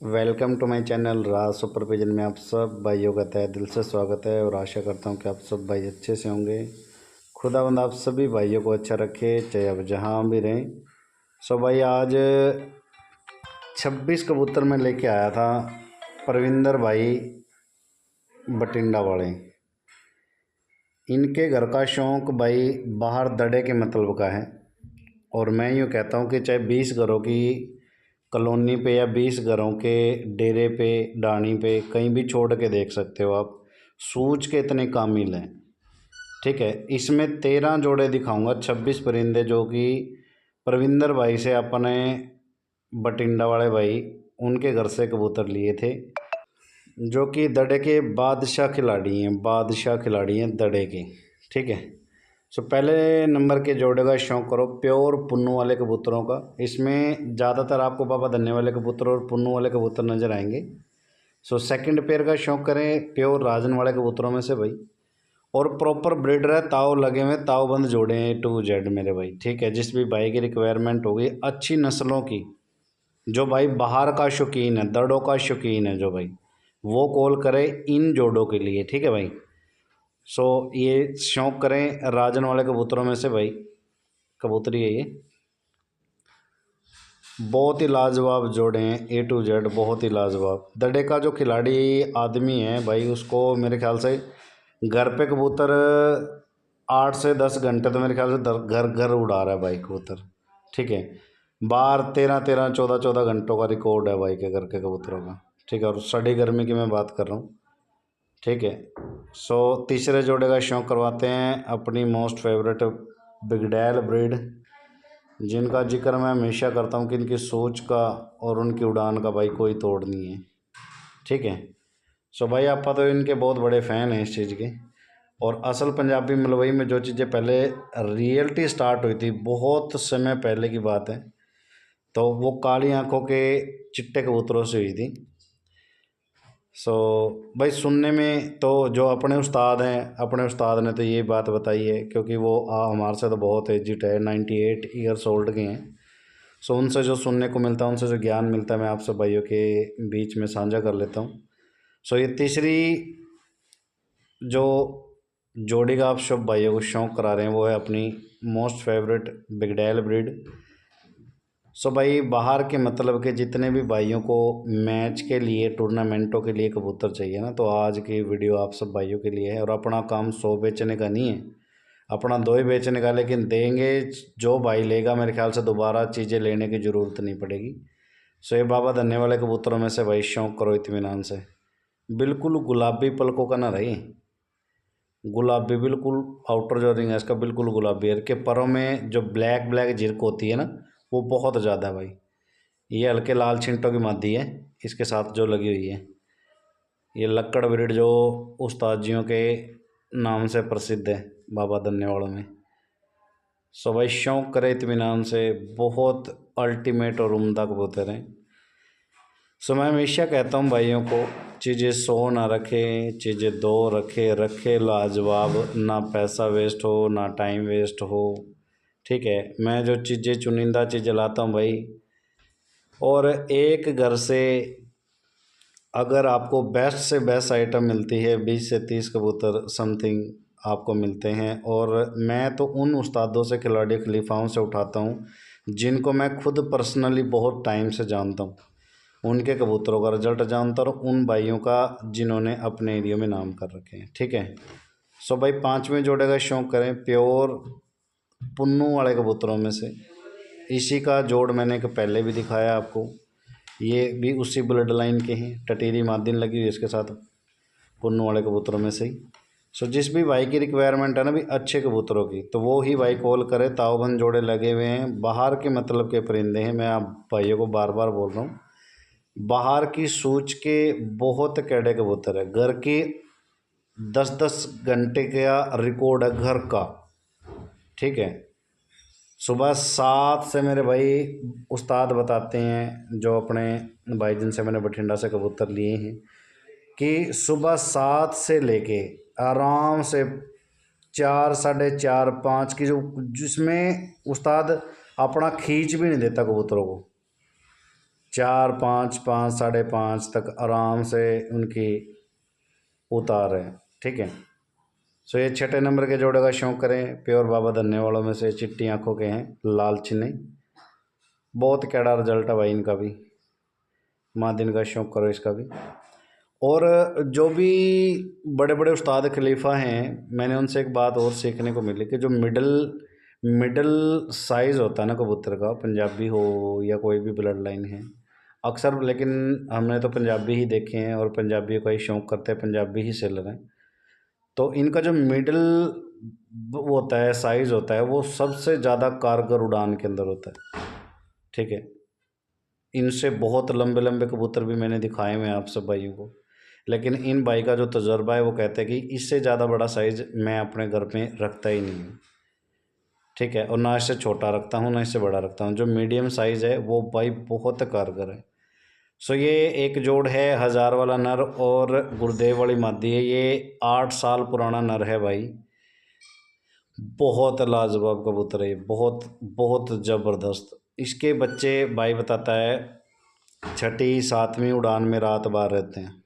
Welcome to my channel Raj super vision में आप सब भाइयों का तहे दिल से स्वागत है और आशा करता हूं कि आप सब भाई अच्छे से होंगे। खुदावंद आप सभी भाइयों को अच्छा रखे, चाहे आप जहां भी रहें। सो भाई आज 26 कबूतर में लेके आया था परविंदर भाई बटिंडा वाले। इनके घर का शौक़ भाई बाहर दड़े के मतलब का है और मैं यूँ कहता हूँ कि चाहे 20 घरों की कॉलोनी पे या 20 घरों के डेरे पे डाणी पे कहीं भी छोड़ के देख सकते हो आप, सूझ के इतने कामिल हैं। ठीक है, इसमें 13 जोड़े दिखाऊंगा, 26 परिंदे जो कि परविंदर भाई से अपने बटिंडा वाले भाई उनके घर से कबूतर लिए थे, जो कि दड़े के बादशाह खिलाड़ी हैं दड़े के। ठीक है, सो पहले नंबर के जोड़े का शौक़ करो प्योर पुन्नू वाले कबूतरों का। इसमें ज़्यादातर आपको बाबा धन्ने वाले कबूतर और पुन्नू वाले कबूतर नज़र आएंगे। सो सेकंड पेयर का शौक़ करें प्योर राजन वाले कबूतरों में से भाई, और प्रॉपर ब्रीडर है, ताव लगे हुए ताव बंद जोड़े हैं टू जेड मेरे भाई। ठीक है, जिस भी भाई की रिक्वायरमेंट होगी अच्छी नस्लों की, जो भाई बाहर का शौकीन है, दड़ों का शौकीन है जो भाई, वो कॉल करे इन जोड़ों के लिए। ठीक है भाई, सो ये शौक़ करें राजन वाले कबूतरों में से भाई। कबूतरी है ये, बहुत ही लाजवाब जोड़े हैं ए टू जेड, बहुत ही लाजवाब। दड़े का जो खिलाड़ी आदमी है भाई, उसको मेरे ख्याल से घर पे कबूतर 8 से 10 घंटे तो मेरे ख्याल से घर घर उड़ा रहा है भाई कबूतर। ठीक है, बाहर 13-13 14-14 घंटों का रिकॉर्ड है भाई के घर के कबूतरों का। ठीक है, और सड़ी गर्मी की मैं बात कर रहा हूँ। ठीक है, सो तीसरे जोड़े का शौक़ करवाते हैं अपनी मोस्ट फेवरेट बिगडैल ब्रीड, जिनका जिक्र मैं हमेशा करता हूँ कि इनकी सोच का और उनकी उड़ान का भाई कोई तोड़ नहीं है। ठीक है, सो भाई आप तो इनके बहुत बड़े फ़ैन हैं इस चीज़ के। और असल पंजाबी मलवई में जो चीज़ें पहले रियलिटी स्टार्ट हुई थी, बहुत समय पहले की बात है, तो वो काली आंखों के चिट्टे कबूतरों से हुई थी। सो भाई सुनने में तो जो अपने उस्ताद हैं, अपने उस्ताद ने तो ये बात बताई है, क्योंकि वो हमारे से तो बहुत एजिड है, 98 ईयर्स ओल्ड के हैं। सो उनसे जो सुनने को मिलता है, उनसे जो ज्ञान मिलता है, मैं आप सब भाइयों के बीच में साझा कर लेता हूँ। सो ये तीसरी जो जोड़ी का आप सब भाइयों को शौक़ करा रहे हैं वो है अपनी मोस्ट फेवरेट बिगडैल ब्रीड। सो भाई बाहर के मतलब के जितने भी भाइयों को मैच के लिए, टूर्नामेंटों के लिए कबूतर चाहिए ना, तो आज की वीडियो आप सब भाइयों के लिए है। और अपना काम 100 बेचने का नहीं है, अपना 2 ही बेचने का, लेकिन देंगे जो भाई लेगा मेरे ख्याल से दोबारा चीज़ें लेने की ज़रूरत नहीं पड़ेगी। सो ये बाबा धन्ने वाले कबूतरों में से भाई शौक़ करो इत्मीनान से। बिल्कुल गुलाबी पलकों का ना रही, गुलाबी बिल्कुल, आउटर जो रिंग है इसका बिल्कुल गुलाबी है। के परों में जो ब्लैक ब्लैक झिरक होती है ना, वो बहुत ज़्यादा है भाई। ये हल्के लाल छिंटों की मादी है इसके साथ जो लगी हुई है। ये लक्कड़ ब्रीड जो उस्ताद जियों के नाम से प्रसिद्ध है बाबा धन्यवाड़ों में। सो भाई शौक़ करे इत्मीनान से, बहुत अल्टीमेट और उम्दा कबूतर हैं। सो मैं हमेशा कहता हूँ भाइयों को, चीज़ें 100 ना रखें, चीज़ें 2 रखे लाजवाब, ना पैसा वेस्ट हो ना टाइम वेस्ट हो। ठीक है, मैं जो चीज़ें चुनिंदा चीज़ें लाता हूँ भाई, और एक घर से अगर आपको बेस्ट से बेस्ट आइटम मिलती है, 20 से 30 कबूतर समथिंग आपको मिलते हैं। और मैं तो उन उस्तादों से, खिलाड़ी खलीफाओं से उठाता हूँ जिनको मैं खुद पर्सनली बहुत टाइम से जानता हूँ, उनके कबूतरों का रिजल्ट जानता हूँ, उन भाइयों का जिन्होंने अपने एरिया में नाम कर रखे हैं। ठीक है, सो भाई 5वें जोड़े का शौक़ करें प्योर पुन्नू वाले कबूतरों में से। इसी का जोड़ मैंने एक पहले भी दिखाया आपको, ये भी उसी ब्लड लाइन के हैं, टटीरी मादिन लगी हुई इसके साथ पुन्नू वाले कबूतरों में से ही। सो जिस भी भाई की रिक्वायरमेंट है ना भी अच्छे कबूतरों की, तो वो ही भाई कॉल करे। तावबंद जोड़े लगे हुए हैं, बाहर के मतलब के परिंदे हैं, मैं आप भाइयों को बार बार बोल रहा हूँ, बाहर की सूच के बहुत कैडे कबूतर है। घर की 10-10 घंटे का रिकॉर्ड है घर का। ठीक है, सुबह 7 से मेरे भाई उस्ताद बताते हैं, जो अपने भाई जिनसे मैंने बठिंडा से कबूतर लिए हैं, कि सुबह 7 से लेके आराम से 4, साढ़े 4, 5 की जो, जिसमें उस्ताद अपना खींच भी नहीं देता कबूतरों को, 4, 5, 5, 5.5 तक आराम से उनकी उतार है। ठीक है। सो ये छठे नंबर के जोड़े का शौक़ करें। प्योर बाबा धन्ने वालों में से चिट्टी आंखों के हैं, लाल चिन्ह, बहुत कैड़ा रिजल्ट है भाई इनका भी। माँ दिन का शौक़ करो इसका भी। और जो भी बड़े बड़े उस्ताद खलीफा हैं, मैंने उनसे एक बात और सीखने को मिली कि जो मिडल साइज़ होता है ना कबूतर का, पंजाबी हो या कोई भी ब्लड लाइन है अक्सर, लेकिन हमने तो पंजाबी ही देखे हैं और पंजाबी का ही शौक़ करते हैं, पंजाबी ही सेलर हैं। तो इनका जो मिडल वो होता है, साइज़ होता है, वो सबसे ज़्यादा कारगर उड़ान के अंदर होता है। ठीक है। इनसे बहुत लंबे लंबे कबूतर भी मैंने दिखाए हुए हैं आप सब भाइयों को, लेकिन इन भाई का जो तजर्बा है वो कहते हैं कि इससे ज़्यादा बड़ा साइज़ मैं अपने घर में रखता ही नहीं हूँ। ठीक है। और ना इससे छोटा रखता हूँ ना इससे बड़ा रखता हूँ, जो मीडियम साइज़ है वो भाई बहुत कारगर है। सो ये एक जोड़ है हज़ार वाला नर और गुरुदेव वाली मादी है। ये 8 साल पुराना नर है भाई, बहुत लाजवाब कबूतर है, बहुत बहुत ज़बरदस्त। इसके बच्चे भाई बताता है 6ठी 7वीं उड़ान में रात बार रहते हैं।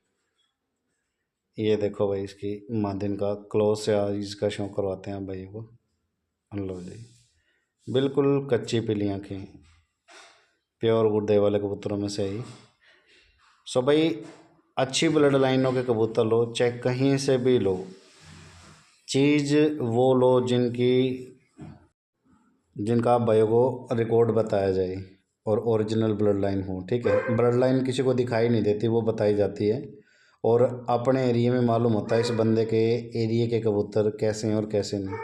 ये देखो भाई इसकी मादिन का क्लोज से आज इसका शौक़ करवाते हैं भाई को। लो जी, बिल्कुल कच्ची पीली आँखें, प्योर गुरुदेव वाले कबूतरों में से ही। सो भाई अच्छी ब्लड लाइनों के कबूतर लो, चाहे कहीं से भी लो, चीज़ वो लो जिनका आप भाइयों को रिकॉर्ड बताया जाए और ओरिजिनल ब्लड लाइन हो। ठीक है। ब्लड लाइन किसी को दिखाई नहीं देती, वो बताई जाती है और अपने एरिया में मालूम होता है इस बंदे के एरिया के कबूतर कैसे हैं और कैसे नहीं।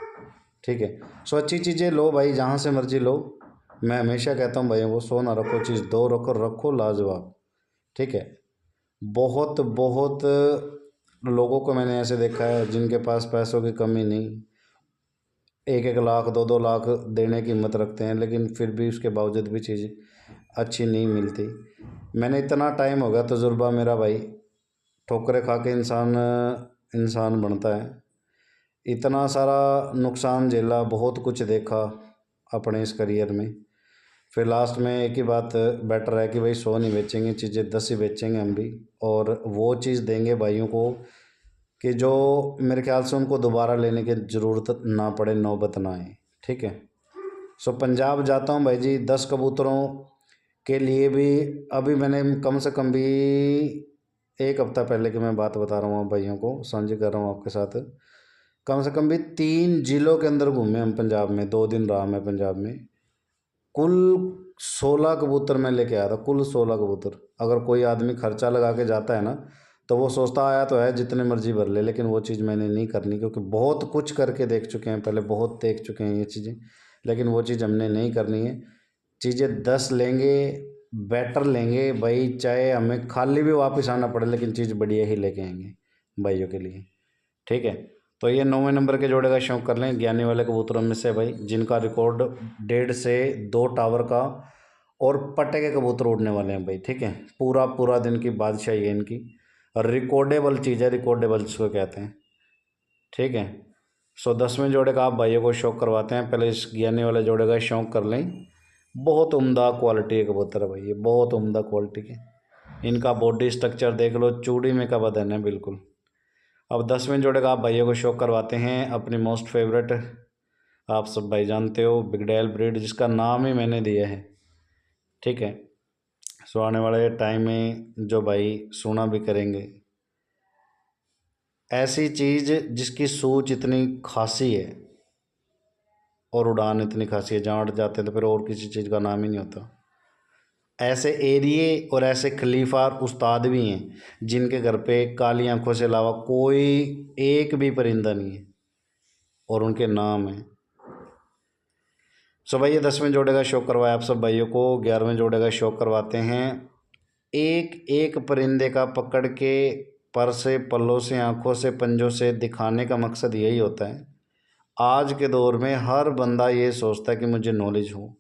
ठीक है। सो अच्छी चीज़ें लो भाई, जहाँ से मर्जी लो। मैं हमेशा कहता हूँ भाइयों को, सो ना रखो चीज़, दो रखो लाजवाब। ठीक है। बहुत बहुत लोगों को मैंने ऐसे देखा है जिनके पास पैसों की कमी नहीं, 1-1 लाख 2-2 लाख देने की हिम्मत रखते हैं, लेकिन फिर भी उसके बावजूद भी चीज़ अच्छी नहीं मिलती। मैंने इतना टाइम हो गया तजुर्बा मेरा भाई, ठोकरें खा के इंसान बनता है। इतना सारा नुकसान झेला, बहुत कुछ देखा अपने इस करियर में, फिर लास्ट में एक ही बात बेटर है कि भाई 100 नहीं बेचेंगे चीज़ें, 10 ही बेचेंगे हम भी, और वो चीज़ देंगे भाइयों को कि जो मेरे ख्याल से उनको दोबारा लेने की ज़रूरत ना पड़े, नौबत ना आए। ठीक है। सो पंजाब जाता हूँ भाई जी 10 कबूतरों के लिए भी। अभी मैंने कम से कम भी 1 हफ्ता पहले की मैं बात बता रहा हूँ भाइयों को, साझी कर रहा हूँ आपके साथ। कम से कम भी 3 ज़िलों के अंदर घूमे हम पंजाब में, 2 दिन रहा मैं पंजाब में। कुल 16 कबूतर मैं लेके आया था, कुल 16 कबूतर। अगर कोई आदमी खर्चा लगा के जाता है ना, तो वो सोचता आया तो है जितने मर्जी भर ले, लेकिन वो चीज़ मैंने नहीं करनी, क्योंकि बहुत कुछ करके देख चुके हैं पहले, बहुत देख चुके हैं ये चीज़ें, लेकिन वो चीज़ हमने नहीं करनी है। चीज़ें 10 लेंगे, बेटर लेंगे भाई, चाहे हमें खाली भी वापस आना पड़े, लेकिन चीज़ बढ़िया ही लेके आएंगे भाइयों के लिए। ठीक है। तो ये 9वें नंबर के जोड़े का शौक़ कर लें, ज्ञानी वाले कबूतरों में से भाई, जिनका रिकॉर्ड 1.5 से 2 टावर का और पट्टे के कबूतर उड़ने वाले हैं भाई। ठीक है। पूरा दिन की बादशाही है इनकी, और रिकॉर्डेबल चीज़ है, रिकॉर्डेबल जिसको कहते हैं। ठीक है। सो 10वें जोड़े का आप भाइयों को शौक़ करवाते हैं, पहले इस ज्ञानी वाले जोड़े का शौक़ कर लें। बहुत उम्दा क्वालिटी के कबूतर है भाई, ये बहुत उम्दा क्वालिटी के। इनका बॉडी स्ट्रक्चर देख लो, चूड़ी में का बदन है बिल्कुल। अब 10वें जोड़े का आप भाइयों को शौक़ करवाते हैं अपनी मोस्ट फेवरेट, आप सब भाई जानते हो, बिगडेल ब्रीड, जिसका नाम ही मैंने दिया है। ठीक है। सो आने वाले टाइम में जो भाई सुना भी करेंगे, ऐसी चीज़ जिसकी सूच इतनी खासी है और उड़ान इतनी खासी है, जहाँ अड़ जाते हैं तो फिर और किसी चीज़ का नाम ही नहीं होता। ऐसे एरिए और ऐसे खलीफा उस्ताद भी हैं जिनके घर पे काली आंखों से अलावा कोई एक भी परिंदा नहीं है और उनके नाम हैं। सो भाई ये 10वें जोड़े का शौक़ करवाया आप सब भाइयों को। 11वें जोड़े का शौक़ करवाते हैं। एक एक परिंदे का पकड़ के पर से, पल्लों से, आँखों से, पंजों से दिखाने का मकसद यही होता है। आज के दौर में हर बंदा ये सोचता है कि मुझे नॉलेज हो,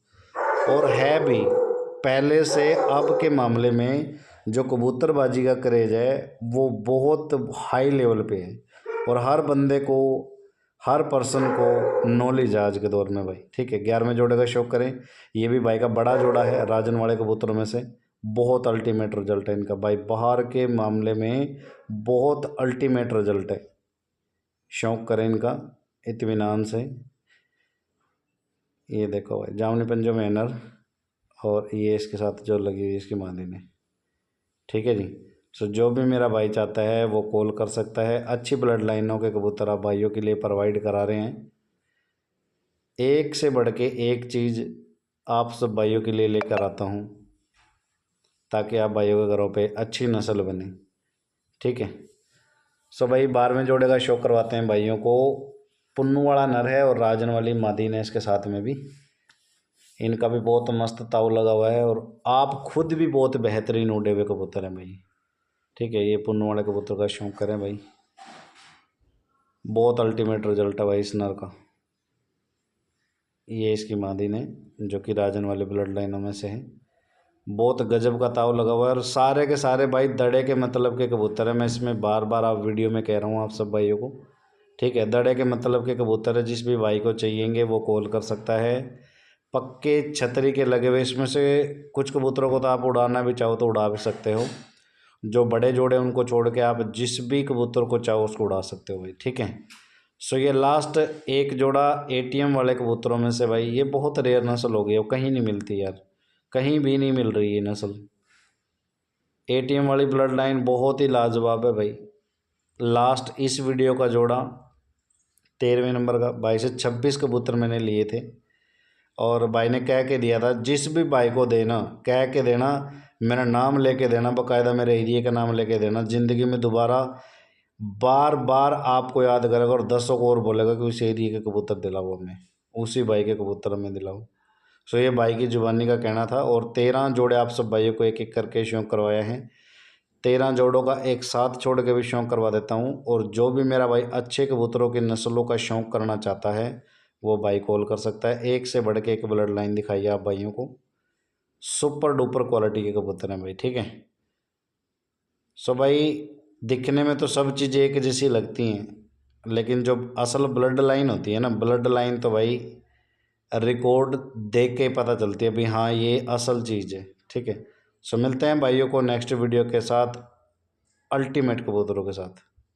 और है भी। पहले से अब के मामले में जो कबूतरबाजी का क्रेज़ है वो बहुत हाई लेवल पे है, और हर बंदे को, हर पर्सन को नॉलेज है आज के दौर में भाई। ठीक है। 11वें जोड़े का शौक़ करें। ये भी भाई का बड़ा जोड़ा है राजन वाले कबूतरों में से, बहुत अल्टीमेट रिजल्ट है इनका भाई, बाहर के मामले में बहुत अल्टीमेट रिजल्ट है। शौक करें इनका इत्मीनान से। ये देखो भाई जामुनी पंजो में नर, और ये इसके साथ जो लगी हुई है इसकी मादी ने। ठीक है जी। सो जो भी मेरा भाई चाहता है वो कॉल कर सकता है। अच्छी ब्लड लाइनों के कबूतर आप भाइयों के लिए प्रोवाइड करा रहे हैं। एक से बढ़ के एक चीज़ आप सब भाइयों के लिए लेकर आता हूँ, ताकि आप भाइयों के घरों पे अच्छी नस्ल बने। ठीक है। सो भाई 12वें जोड़े का शो करवाते हैं भाइयों को। पुन्नू वाला नर है और राजन वाली मादी ने इसके साथ में भी। इनका भी बहुत मस्त ताव लगा हुआ है, और आप खुद भी बहुत बेहतरीन उड़े हुए कबूतर हैं भाई। ठीक है। ये पुन्नू वाले कबूतर का शौक करें भाई, बहुत अल्टीमेट रिजल्ट है भाई इस नर का। ये इसकी मादी ने, जो कि राजन वाले ब्लड लाइनों में से है। बहुत गजब का ताव लगा हुआ है, और सारे के सारे भाई दड़े के मतलब के कबूतर है। मैं इसमें बार बार आप वीडियो में कह रहा हूँ आप सब भाइयों को। ठीक है। दड़े के मतलब के कबूतर है। जिस भी भाई को चाहिएंगे वो कॉल कर सकता है। पक्के छतरी के लगे हुए, इसमें से कुछ कबूतरों को तो आप उड़ाना भी चाहो तो उड़ा भी सकते हो। जो बड़े जोड़े उनको छोड़ के आप जिस भी कबूतर को चाहो उसको उड़ा सकते हो भाई। ठीक है। सो ये लास्ट एक जोड़ा एटीएम वाले कबूतरों में से भाई, ये बहुत रेयर नस्ल हो गई है, वो कहीं नहीं मिलती यार, कहीं भी नहीं मिल रही है नस्ल। एटीएम वाली ब्लड लाइन बहुत ही लाजवाब है भाई। लास्ट इस वीडियो का जोड़ा 13वें नंबर का, भाई से 26 कबूतर मैंने लिए थे, और भाई ने कह के दिया था जिस भी भाई को देना कह के देना, मेरा नाम लेके देना, बाकायदा मेरे एरिए का नाम लेके देना। ज़िंदगी में दोबारा बार बार आपको याद करेगा और 10 को और बोलेगा कि उस एरिए के कबूतर दिलाओ हमें, उसी भाई के कबूतर हमें दिलाओ। सो ये भाई की जुबानी का कहना था। और 13 जोड़े आप सब भाइयों को एक एक करके शौक करवाया है। 13 जोड़ों का एक साथ छोड़ के भी शौक करवा देता हूँ। और जो भी मेरा भाई अच्छे कबूतरों की नस्लों का शौक करना चाहता है वो भाई कॉल कर सकता है। एक से बढ़ के एक ब्लड लाइन दिखाइए आप भाइयों को, सुपर डुपर क्वालिटी के कबूतर हैं भाई। ठीक है। सो भाई दिखने में तो सब चीज़ें एक जैसी लगती हैं, लेकिन जो असल ब्लड लाइन होती है ना, ब्लड लाइन तो भाई रिकॉर्ड देख के ही पता चलती है भाई, हाँ ये असल चीज़ है। ठीक है। सो मिलते हैं भाइयों को नेक्स्ट वीडियो के साथ, अल्टीमेट कबूतरों के साथ।